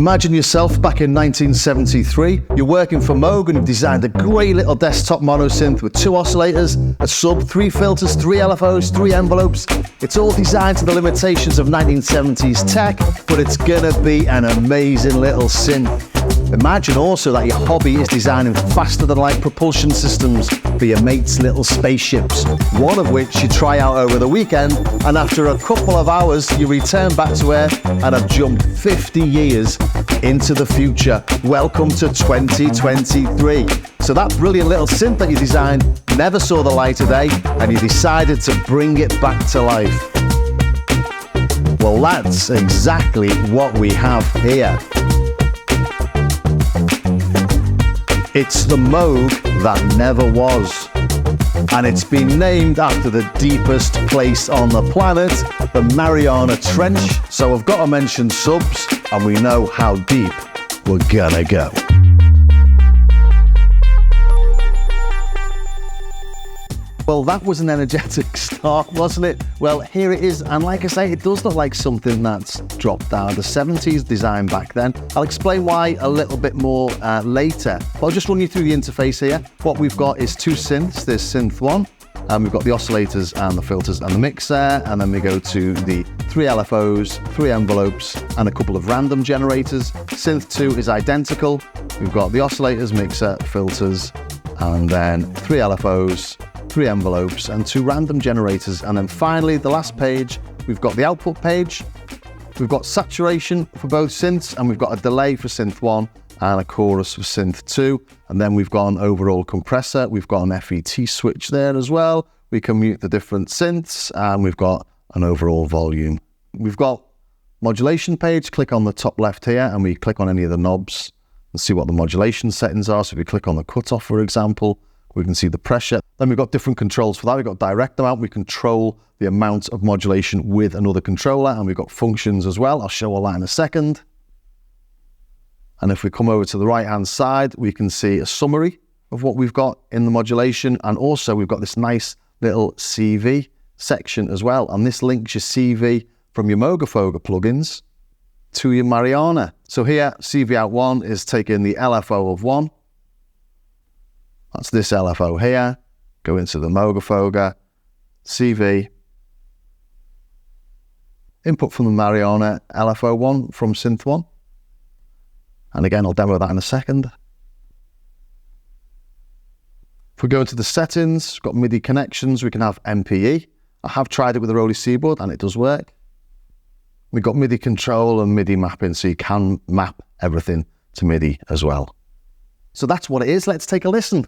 Imagine yourself back in 1973, you're working for Moog and you've designed a great little desktop mono synth with 2 oscillators, a sub, 3 filters, 3 LFOs, 3 envelopes. It's all designed to the limitations of 1970s tech, but it's gonna be an amazing little synth. Imagine also that your hobby is designing faster than light propulsion systems for your mate's little spaceships, one of which you try out over the weekend, and after a couple of hours you return back to Earth and have jumped 50 years into the future. Welcome to 2023. So that brilliant little synth that you designed never saw the light of day and you decided to bring it back to life. Well, that's exactly what we have here. It's the Moog that never was. And it's been named after the deepest place on the planet, the Mariana Trench. So I've got to mention subs, and we know how deep we're gonna go. Well, that was an energetic start, wasn't it? Well, here it is, and like I say, it does look like something that's dropped out of the 70s design back then. I'll explain why a little bit more later. But I'll just run you through the interface here. What we've got is 2 synths. There's synth 1, and we've got the oscillators and the filters and the mixer, and then we go to the 3 LFOs, 3 envelopes, and a couple of random generators. Synth 2 is identical. We've got the oscillators, mixer, filters, and then 3 LFOs, 3 envelopes and 2 random generators. And then finally, the last page, we've got the output page. We've got saturation for both synths, and we've got a delay for synth 1 and a chorus for synth 2. And then we've got an overall compressor. We've got an FET switch there as well. We can mute the different synths, and we've got an overall volume. We've got modulation page. Click on the top left here, and we click on any of the knobs and see what the modulation settings are. So if we click on the cutoff, for example, we can see the pressure. Then we've got different controls for that. We've got direct amount. We control the amount of modulation with another controller, and we've got functions as well. I'll show all that in a second. And if we come over to the right-hand side, we can see a summary of what we've got in the modulation. And also we've got this nice little CV section as well. And this links your CV from your Moogerfooger plugins to your Mariana. So here, CV out 1 is taking the LFO of 1. That's this LFO here. Go into the Moogerfooger, CV. Input from the Mariana LFO 1 from synth 1. And again, I'll demo that in a second. If we go into the settings, we've got MIDI connections, we can have MPE. I have tried it with the Rolly Seaboard and it does work. We've got MIDI control and MIDI mapping, so you can map everything to MIDI as well. So that's what it is. Let's take a listen.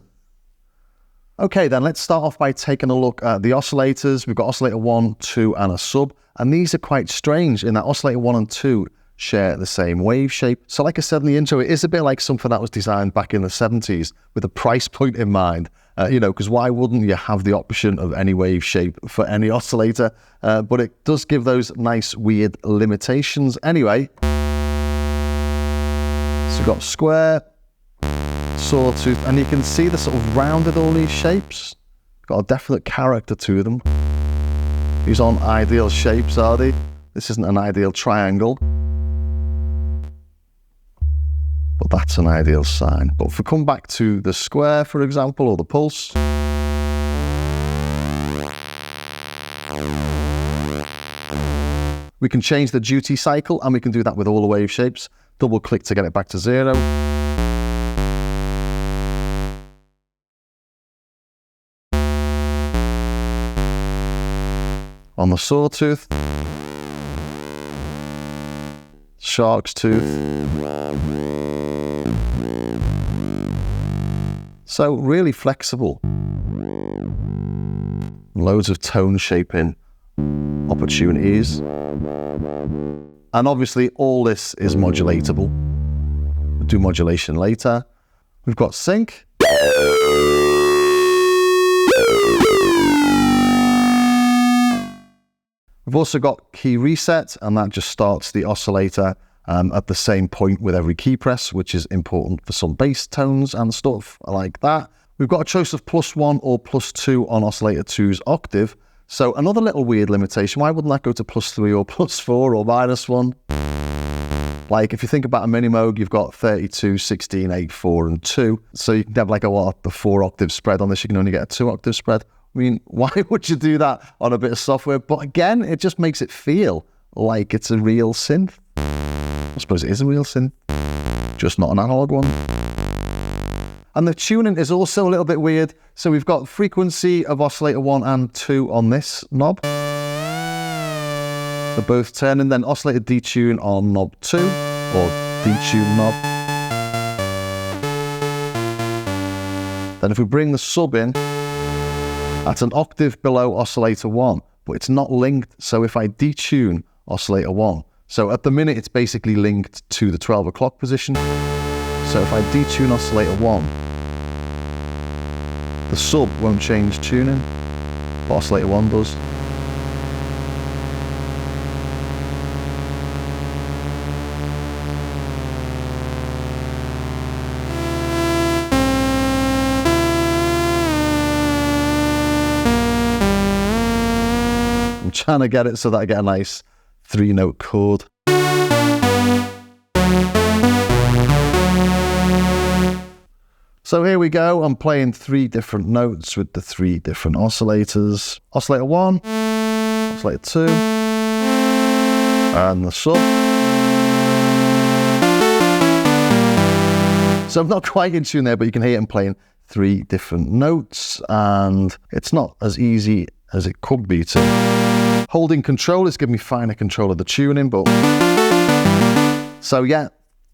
Okay, then let's start off by taking a look at the oscillators. We've got oscillator 1, 2, and a sub. And these are quite strange in that oscillator 1 and 2 share the same wave shape. So like I said in the intro, it is a bit like something that was designed back in the 70s with a price point in mind. You know, because why wouldn't you have the option of any wave shape for any oscillator? But it does give those nice, weird limitations. Anyway, so we've got square, sawtooth, and you can see the sort of rounded all these shapes. Got a definite character to them. These aren't ideal shapes, are they? This isn't an ideal triangle. But that's an ideal sign. But if we come back to the square, for example, or the pulse, we can change the duty cycle, and we can do that with all the wave shapes. Double click to get it back to 0. On the sawtooth, shark's tooth. So really flexible. Loads of tone shaping opportunities. And obviously all this is modulatable. We'll do modulation later. We've got sync. We've also got key reset, and that just starts the oscillator at the same point with every key press, which is important for some bass tones and stuff like that. We've got a choice of +1 or +2 on oscillator 2's octave. So another little weird limitation. Why wouldn't that go to +3 or +4 or -1? Like if you think about a mini Moog, you've got 32, 16, 8, 4, and 2. So you can have like a 4 octave spread. On this, you can only get a 2 octave spread. I mean, why would you do that on a bit of software? But again, it just makes it feel like it's a real synth. I suppose it is a real synth, just not an analog one. And the tuning is also a little bit weird. So we've got frequency of oscillator 1 and 2 on this knob. They're both turning, then oscillator detune on knob 2, or detune knob. Then if we bring the sub in, that's an octave below oscillator 1, but it's not linked. So if I detune oscillator 1, so at the minute it's basically linked to the 12 o'clock position. So if I detune oscillator 1, the sub won't change tuning, but oscillator 1 does. I'm trying to get it so that I get a nice 3-note chord. So here we go, I'm playing 3 different notes with the 3 different oscillators. Oscillator 1, oscillator 2, and the sub. So I'm not quite in tune there, but you can hear I'm playing 3 different notes, and it's not as easy as it could be to. Holding control is giving me finer control of the tuning, but... So yeah,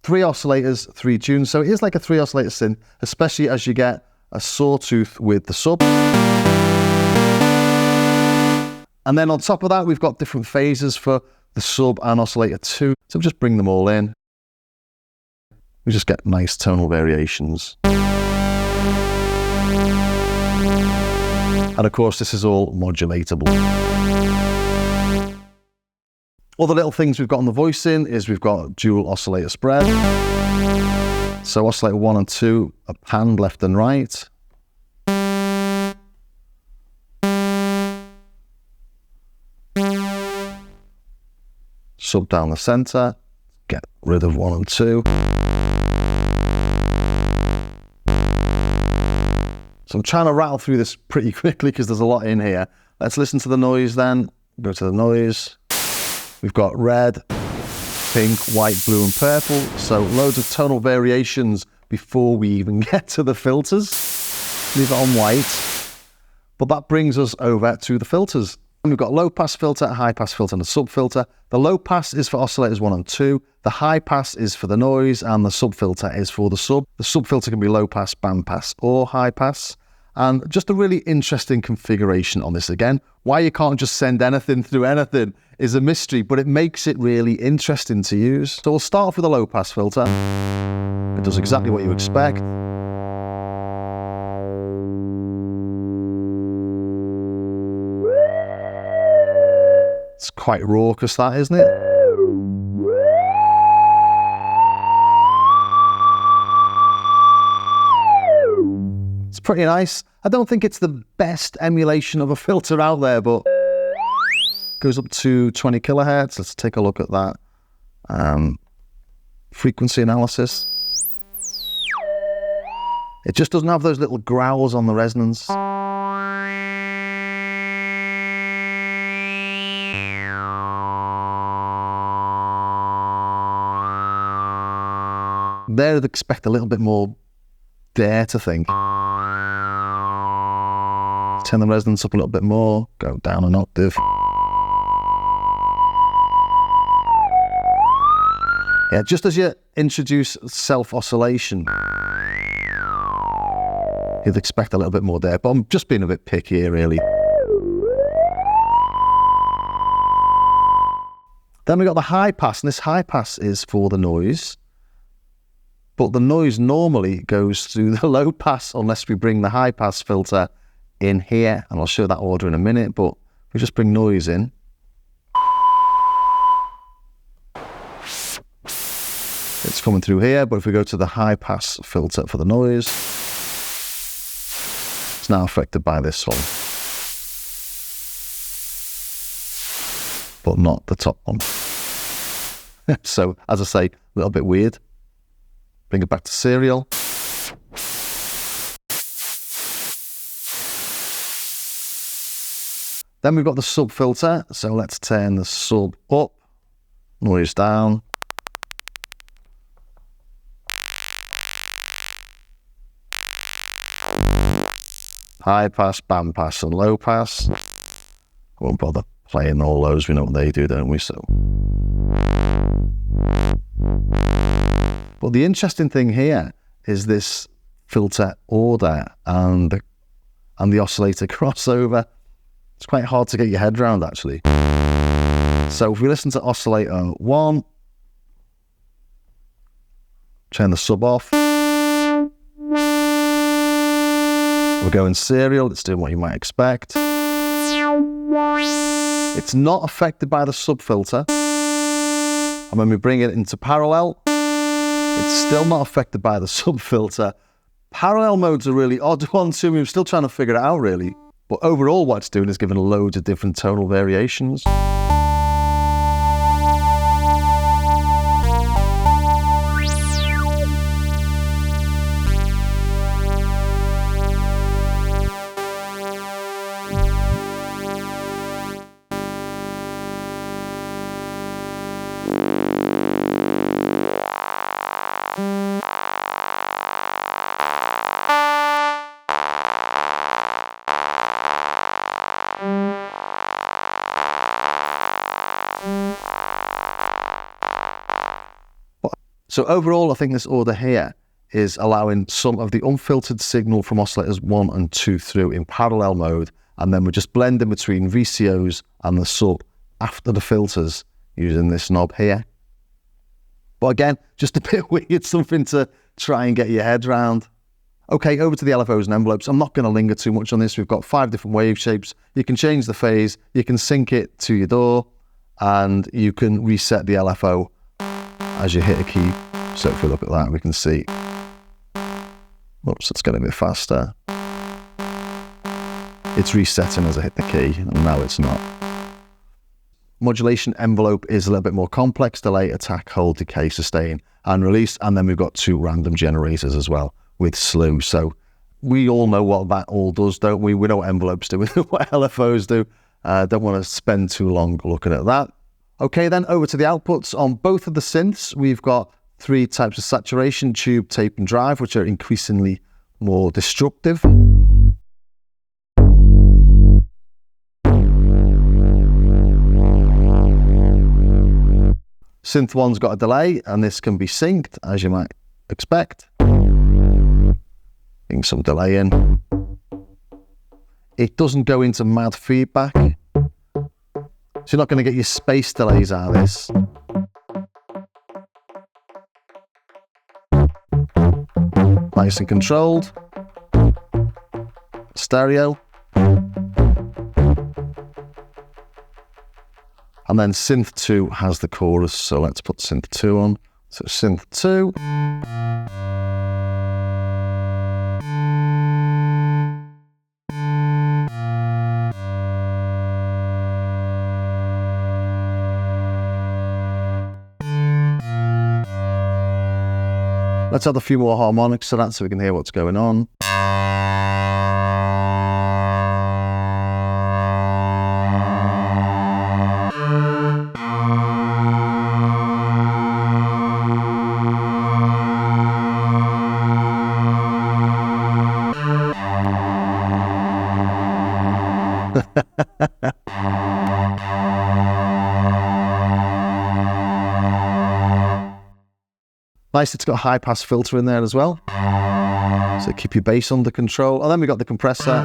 3 oscillators, 3 tunes. So it is like a 3 oscillator synth, especially as you get a sawtooth with the sub. And then on top of that, we've got different phases for the sub and oscillator 2. So just bring them all in. We just get nice tonal variations. And of course, this is all modulatable. Other little things we've got on the voicing is we've got dual oscillator spread. So oscillator 1 and 2 are panned left and right. Sub down the center, get rid of 1 and 2. So I'm trying to rattle through this pretty quickly because there's a lot in here. Let's listen to the noise then. Go to the noise. We've got red, pink, white, blue, and purple. So loads of tonal variations before we even get to the filters. Leave it on white. But that brings us over to the filters. And we've got a low pass filter, a high pass filter, and a sub filter. The low pass is for oscillators 1 and 2. The high pass is for the noise, and the sub filter is for the sub. The sub filter can be low pass, band pass, or high pass. And just a really interesting configuration on this again. Why you can't just send anything through anything is a mystery, but it makes it really interesting to use. So we'll start off with a low pass filter. It does exactly what you expect. It's quite raucous, that, isn't it? It's pretty nice. I don't think it's the best emulation of a filter out there, but it goes up to 20 kilohertz. Let's take a look at that. Frequency analysis. It just doesn't have those little growls on the resonance. There, I'd expect a little bit more dare to think. Turn the resonance up a little bit more, go down an octave. Yeah, just as you introduce self-oscillation, you'd expect a little bit more there, but I'm just being a bit picky here, really. Then we've got the high pass, and this high pass is for the noise. But the noise normally goes through the low pass unless we bring the high pass filter in here, and I'll show that order in a minute, but we just bring noise in. It's coming through here, but if we go to the high pass filter for the noise, it's now affected by this one, but not the top one. So, as I say, little bit weird. Bring it back to serial. Then we've got the sub filter. So let's turn the sub up, noise down. High pass, band pass, and low pass. Won't bother playing all those. We know what they do, don't we? So, but the interesting thing here is this filter order and the oscillator crossover. It's quite hard to get your head around, actually. So if we listen to oscillator 1, turn the sub off. We're going serial, it's doing what you might expect. It's not affected by the sub filter. And when we bring it into parallel, it's still not affected by the sub filter. Parallel mode's a really odd one too. We're still trying to figure it out, really. But overall, what it's doing is giving loads of different tonal variations. So overall, I think this order here is allowing some of the unfiltered signal from oscillators 1 and 2 through in parallel mode, and then we're just blending between VCOs and the sub after the filters using this knob here. But again, just a bit weird, something to try and get your head around. Okay, over to the LFOs and envelopes. I'm not going to linger too much on this. We've got 5 different wave shapes. You can change the phase, you can sync it to your DAW, and you can reset the LFO as you hit a key. So if we look at that, we can see, oops, it's getting a bit faster. It's resetting as I hit the key, and now it's not. Modulation envelope is a little bit more complex: delay, attack, hold, decay, sustain, and release. And then we've got 2 random generators as well with slew. So we all know what that all does, don't we? We know what envelopes do, we know what LFOs do. Don't want to spend too long looking at that. Okay, then over to the outputs. On both of the synths, we've got 3 types of saturation: tube, tape, and drive, which are increasingly more destructive. Synth 1's got a delay, and this can be synced, as you might expect. Bring some delay in. It doesn't go into mad feedback, so you're not going to get your space delays out of this. Nice and controlled. Stereo. And then synth 2 has the chorus, so let's put synth 2 on. So synth 2. Let's add a few more harmonics to that so we can hear what's going on. Nice, it's got a high pass filter in there as well, so keep your bass under control. And then we got the compressor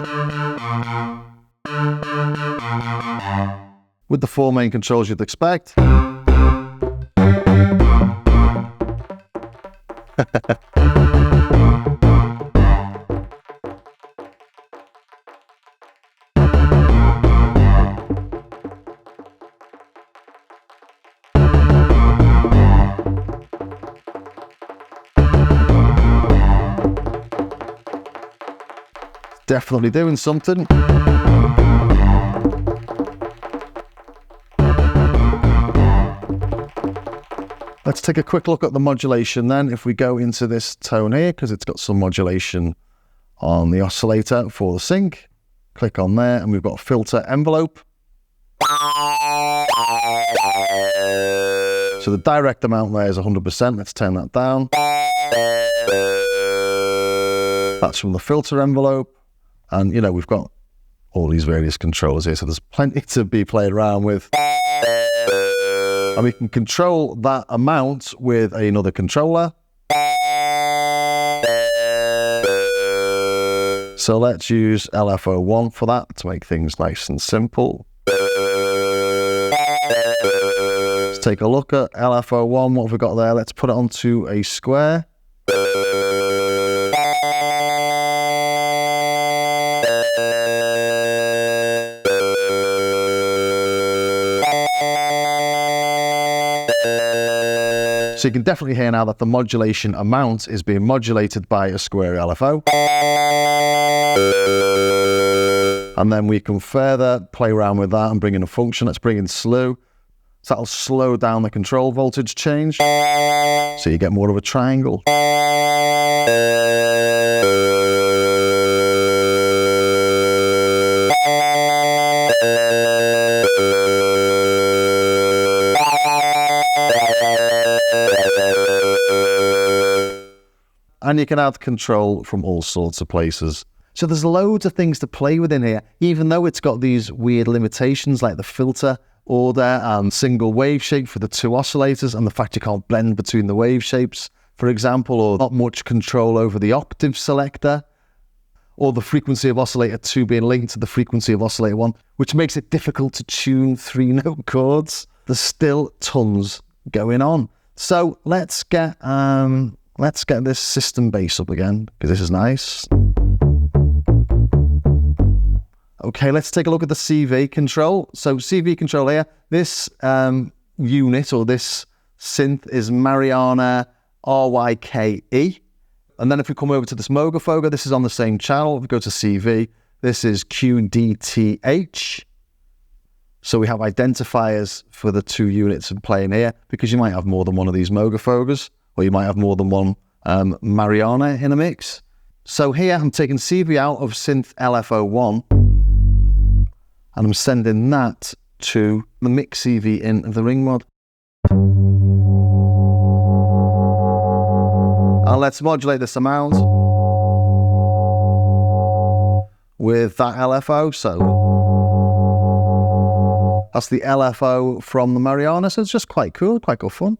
with the 4 main controls you'd expect. Definitely doing something. Let's take a quick look at the modulation then. If we go into this tone here, because it's got some modulation on the oscillator for the sync, click on there and we've got filter envelope. So the direct amount there is 100%. Let's turn that down. That's from the filter envelope. And, you know, we've got all these various controls here, so there's plenty to be played around with. And we can control that amount with another controller. So let's use LFO 1 for that to make things nice and simple. Let's take a look at LFO 1. What have we got there? Let's put it onto a square. So you can definitely hear now that the modulation amount is being modulated by a square LFO. And then we can further play around with that and bring in a function. Let's bring in slew. So that'll slow down the control voltage change. So you get more of a triangle. And you can add control from all sorts of places. So there's loads of things to play with in here, even though it's got these weird limitations like the filter order and single wave shape for the two oscillators, and the fact you can't blend between the wave shapes, for example, or not much control over the octave selector, or the frequency of oscillator 2 being linked to the frequency of oscillator 1, which makes it difficult to tune 3-note chords. There's still tons going on. So let's get this system bass up again, because this is nice. Okay, let's take a look at the CV control. So CV control here, this unit or this synth is Mariana RYKE. And then if we come over to this Moogerfooger, this is on the same channel. If we go to CV, this is QDTH. So we have identifiers for the two units in playing here, because you might have more than one of these Moogerfoogers, or you might have more than one Mariana in a mix. So here I'm taking CV out of synth LFO 1, and I'm sending that to the mix CV in of the ring mod. And let's modulate this amount with that LFO. So that's the LFO from the Mariana. So it's just quite cool, quite good fun.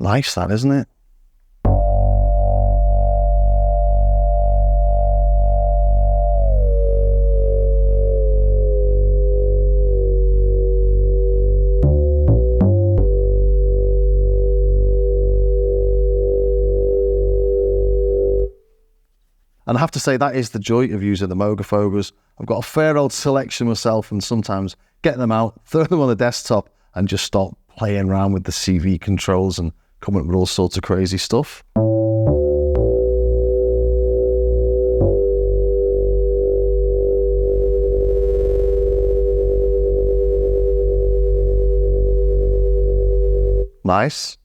Nice that, isn't it? And I have to say, that is the joy of using the Moogerfoogers. I've got a fair old selection myself, and sometimes getting them out, throw them on the desktop, and just start playing around with the CV controls and coming up with all sorts of crazy stuff. Nice.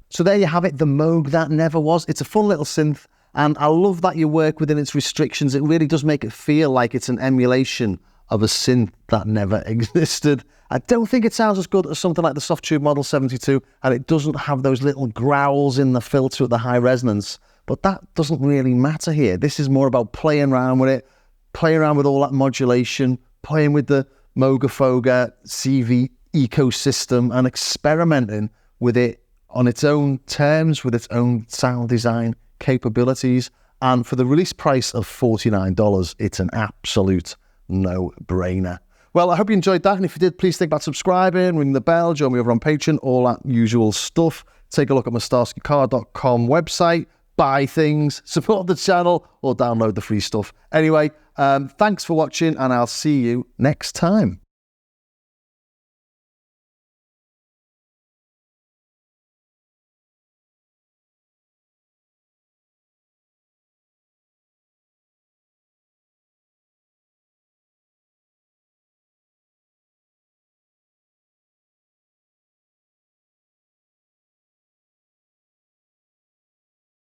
So there you have it, the Moog that never was. It's a fun little synth, and I love that you work within its restrictions. It really does make it feel like it's an emulation of a synth that never existed. I don't think it sounds as good as something like the Softube Model 72, and it doesn't have those little growls in the filter at the high resonance, but that doesn't really matter here. This is more about playing around with it, playing around with all that modulation, playing with the Moogerfooger CV ecosystem, and experimenting with it on its own terms, with its own sound design capabilities. And for the release price of $49, it's an absolute no-brainer. Well, I hope you enjoyed that, and if you did, please think about subscribing, ring the bell, join me over on Patreon, all that usual stuff. Take a look at my starskycar.com website, buy things, support the channel, or download the free stuff. Anyway, thanks for watching, and I'll see you next time.